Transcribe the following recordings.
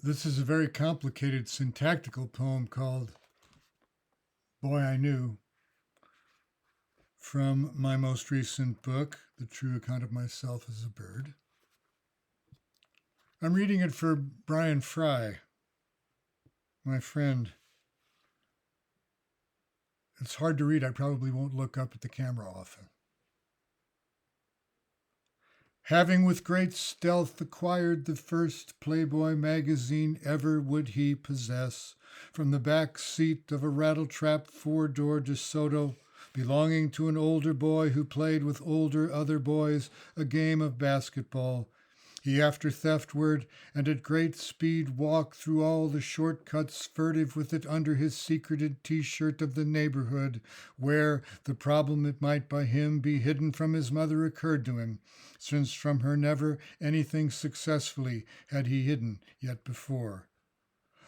This is a very complicated syntactical poem called Boy I Knew from my most recent book, The True Account of Myself as a Bird. I'm reading it for Brian Fry, my friend. It's hard to read. I probably won't look up at the camera often. Having with great stealth acquired the first Playboy magazine ever would he possess, from the back seat of a rattletrap four-door DeSoto belonging to an older boy who played with older other boys a game of basketball, he after theftward and at great speed walked through all the shortcuts furtive with it under his secreted t-shirt of the neighborhood, where the problem it might by him be hidden from his mother occurred to him, since from her never anything successfully had he hidden yet before.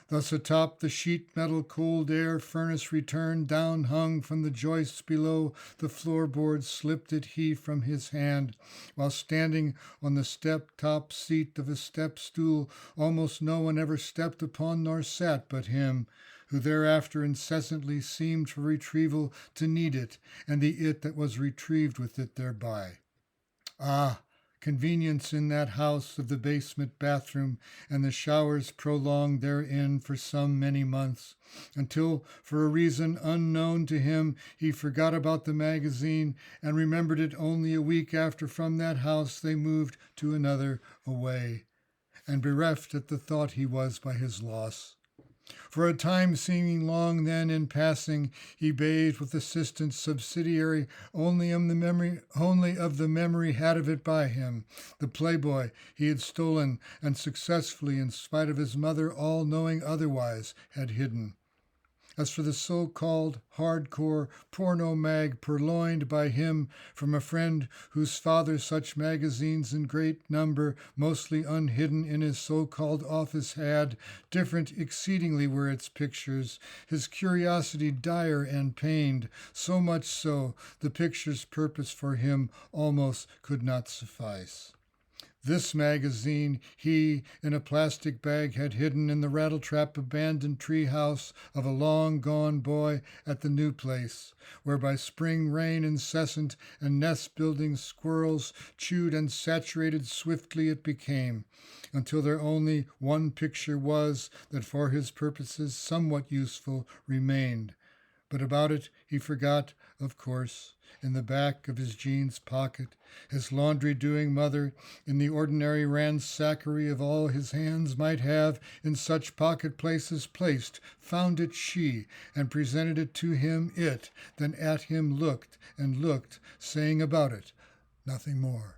Thus atop the sheet metal cold air furnace returned, down hung from the joists below the floorboards slipped it he from his hand, while standing on the step top seat of a step stool almost no one ever stepped upon nor sat but him, who thereafter incessantly seemed for retrieval to need it, and the it that was retrieved with it thereby. Ah, convenience in that house of the basement bathroom and the showers prolonged therein for some many months, until, for a reason unknown to him, he forgot about the magazine and remembered it only a week after from that house they moved to another away, and bereft at the thought he was by his loss. For a time seeming long then in passing, he bathed with assistance subsidiary only of the memory had of it by him, the playboy he had stolen and successfully, in spite of his mother all knowing otherwise, had hidden. As for the so-called hardcore porno mag purloined by him from a friend whose father such magazines in great number, mostly unhidden in his so-called office had, different exceedingly were its pictures, his curiosity dire and pained, so much so the picture's purpose for him almost could not suffice. This magazine he, in a plastic bag, had hidden in the rattletrap abandoned treehouse of a long-gone boy at the new place, where by spring rain incessant and nest-building squirrels chewed and saturated swiftly it became, until there only one picture was that for his purposes somewhat useful remained. But about it he forgot, of course, in the back of his jeans pocket, his laundry-doing mother, in the ordinary ransackery of all his hands might have in such pocket places placed, found it she, and presented it to him it, then at him looked and looked, saying about it nothing more.